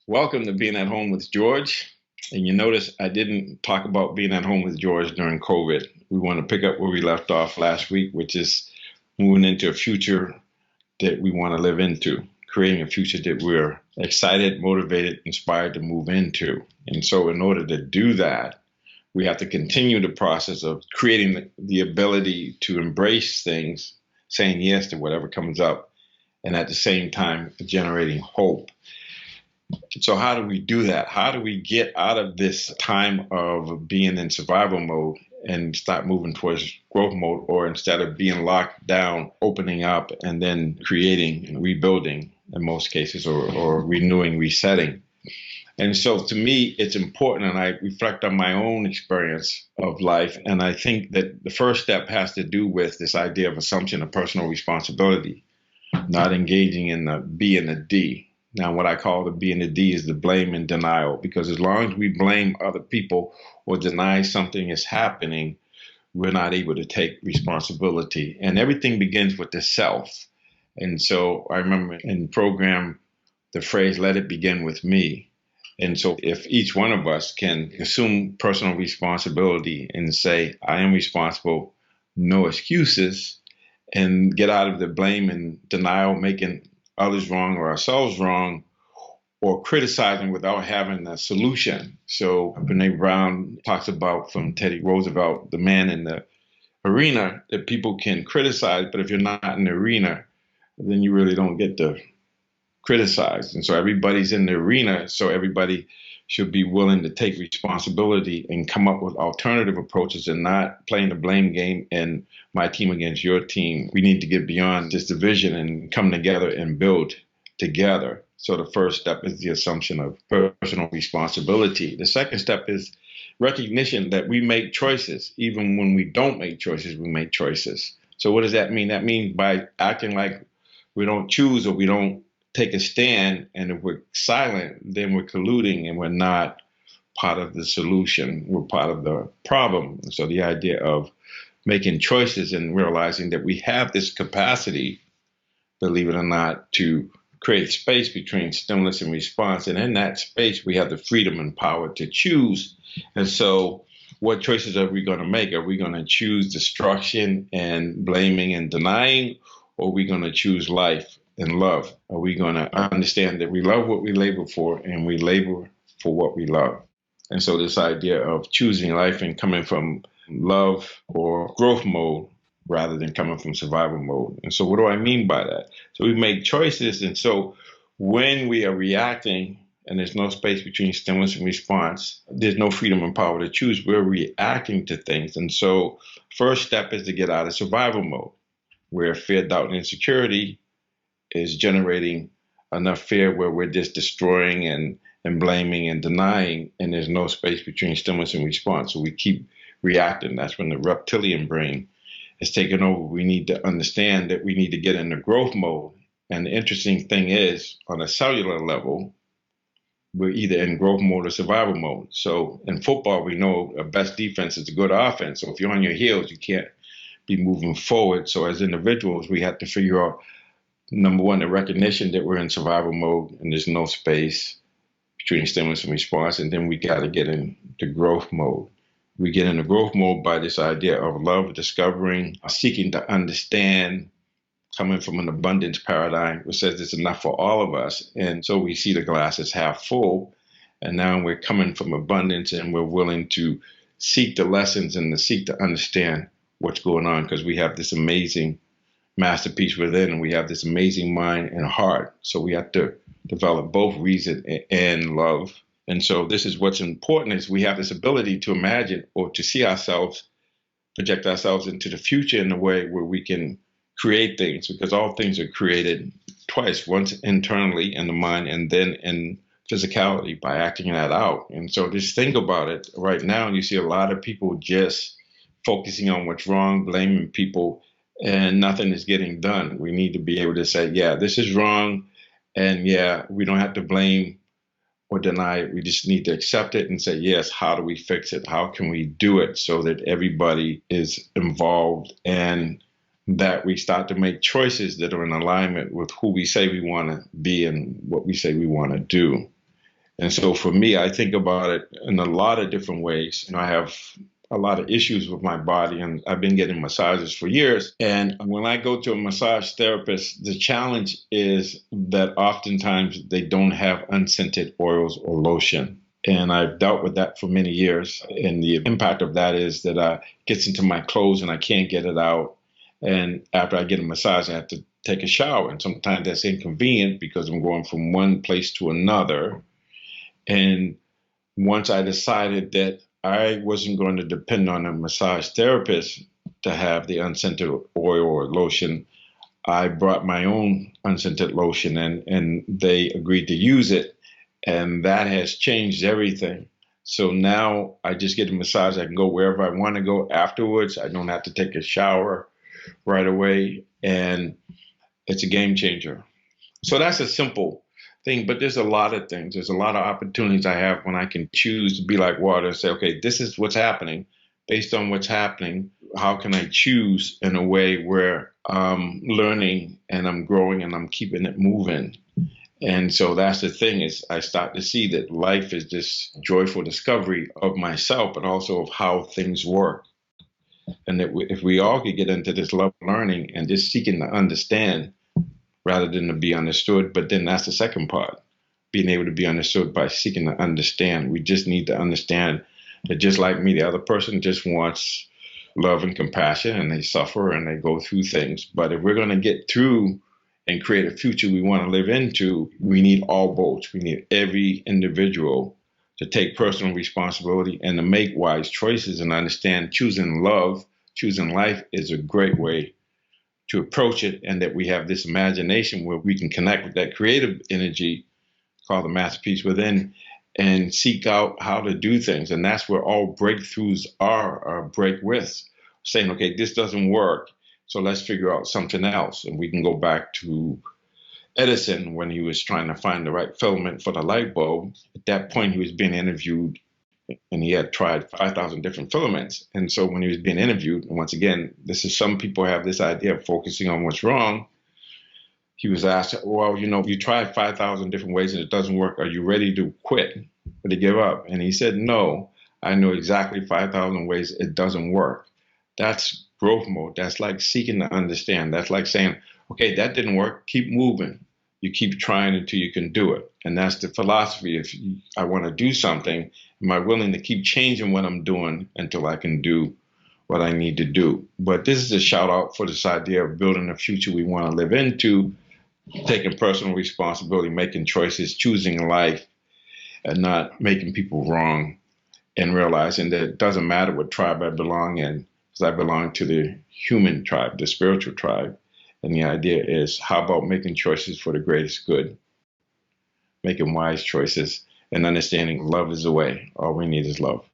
Welcome to Being at Home with George. And you notice I didn't talk about being at home with George during COVID. We want to pick up where we left off last week, which is moving into a future that we want to live into, creating a future that we're excited, motivated, inspired to move into. And so, in order to do that, we have to continue the process of creating the ability to embrace things, saying yes to whatever comes up, and at the same time, generating hope. So how do we do that? How do we get out of this time of being in survival mode and start moving towards growth mode, or instead of being locked down, opening up and then creating and rebuilding in most cases, or renewing, resetting? And so to me, it's important, and I reflect on my own experience of life. And I think that the first step has to do with this idea of assumption of personal responsibility, not engaging in the B and the D. Now, what I call the B and the D is the blame and denial, because as long as we blame other people or deny something is happening, we're not able to take responsibility. And everything begins with the self. And so I remember in the program, the phrase, let it begin with me. And so if each one of us can assume personal responsibility and say, I am responsible, no excuses, and get out of the blame and denial, making others wrong or ourselves wrong, or criticizing without having a solution. So Brene Brown talks about, from Teddy Roosevelt, the man in the arena, that people can criticize, but if you're not in the arena, then you really don't get to criticize. And so everybody's in the arena, so everybody should be willing to take responsibility and come up with alternative approaches and not playing the blame game and my team against your team. We need to get beyond this division and come together and build together. So the first step is the assumption of personal responsibility. The second step is recognition that we make choices. Even when we don't make choices, we make choices. So what does that mean? That means by acting like we don't choose, or we don't take a stand, and if we're silent, then we're colluding and we're not part of the solution. We're part of the problem. So the idea of making choices and realizing that we have this capacity, believe it or not, to create space between stimulus and response. And in that space, we have the freedom and power to choose. And so what choices are we going to make? Are we going to choose destruction and blaming and denying, or are we going to choose life and love? Are we going to understand that we love what we labor for, and we labor for what we love? And so this idea of choosing life and coming from love or growth mode rather than coming from survival mode. And so what do I mean by that? So we make choices. And so when we are reacting and there's no space between stimulus and response, there's no freedom and power to choose. We're reacting to things. And so first step is to get out of survival mode, where fear, doubt, and insecurity is generating enough fear where we're just destroying and blaming and denying, and there's no space between stimulus and response. So we keep reacting. That's when the reptilian brain is taking over. We need to understand that we need to get into growth mode. And the interesting thing is, on a cellular level, we're either in growth mode or survival mode. So in football, we know a best defense is a good offense. So if you're on your heels, you can't be moving forward. So as individuals, we have to figure out, number one, the recognition that we're in survival mode and there's no space between stimulus and response. And then we got to get into growth mode. We get into growth mode by this idea of love, discovering, seeking to understand, coming from an abundance paradigm, which says it's enough for all of us. And so we see the glass as half full. And now we're coming from abundance, and we're willing to seek the lessons and to seek to understand what's going on, because we have this amazing masterpiece within, and we have this amazing mind and heart. So we have to develop both reason and love. And so this is what's important, is we have this ability to imagine or to see ourselves, project ourselves into the future in a way where we can create things, because all things are created twice, once internally in the mind and then in physicality by acting that out. And so just think about it right now. You see a lot of people just focusing on what's wrong, blaming people, and nothing is getting done. We need to be able to say, yeah, this is wrong. And yeah, we don't have to blame or deny it. We just need to accept it and say, yes, how do we fix it? How can we do it so that everybody is involved, and that we start to make choices that are in alignment with who we say we want to be and what we say we want to do. And so for me, I think about it in a lot of different ways. I have a lot of issues with my body, and I've been getting massages for years. And when I go to a massage therapist, the challenge is that oftentimes they don't have unscented oils or lotion. And I've dealt with that for many years. And the impact of that is that it gets into my clothes and I can't get it out. And after I get a massage, I have to take a shower. And sometimes that's inconvenient because I'm going from one place to another. And once I decided that I wasn't going to depend on a massage therapist to have the unscented oil or lotion, I brought my own unscented lotion, and they agreed to use it. And that has changed everything. So now I just get a massage. I can go wherever I want to go afterwards. I don't have to take a shower right away. And it's a game changer. So that's a simple thing, but there's a lot of things. There's a lot of opportunities I have when I can choose to be like water and say, okay, this is what's happening. Based on what's happening, how can I choose in a way where I'm learning and I'm growing and I'm keeping it moving? And so that's the thing, is I start to see that life is this joyful discovery of myself, but also of how things work. And that if we all could get into this love learning and just seeking to understand rather than to be understood. But then that's the second part, being able to be understood by seeking to understand. We just need to understand that just like me, the other person just wants love and compassion, and they suffer and they go through things. But if we're going to get through and create a future we want to live into, we need all boats. We need every individual to take personal responsibility and to make wise choices and understand choosing love, choosing life is a great way to approach it, and that we have this imagination where we can connect with that creative energy called the masterpiece within and seek out how to do things. And that's where all breakthroughs are break with saying, okay, this doesn't work, so let's figure out something else. And we can go back to Edison when he was trying to find the right filament for the light bulb. At that point, he was being interviewed and he had tried 5,000 different filaments. And so when he was being interviewed, and once again, this is some people have this idea of focusing on what's wrong. He was asked, well, you tried 5,000 different ways and it doesn't work. Are you ready to quit or to give up? And he said, no, I know exactly 5,000 ways it doesn't work. That's growth mode. That's like seeking to understand. That's like saying, okay, that didn't work. Keep moving. You keep trying until you can do it. And that's the philosophy. If I want to do something, am I willing to keep changing what I'm doing until I can do what I need to do? But this is a shout out for this idea of building a future we want to live into, taking personal responsibility, making choices, choosing life, and not making people wrong, and realizing that it doesn't matter what tribe I belong in, because I belong to the human tribe, the spiritual tribe. And the idea is, how about making choices for the greatest good, making wise choices, and understanding love is the way. All we need is love.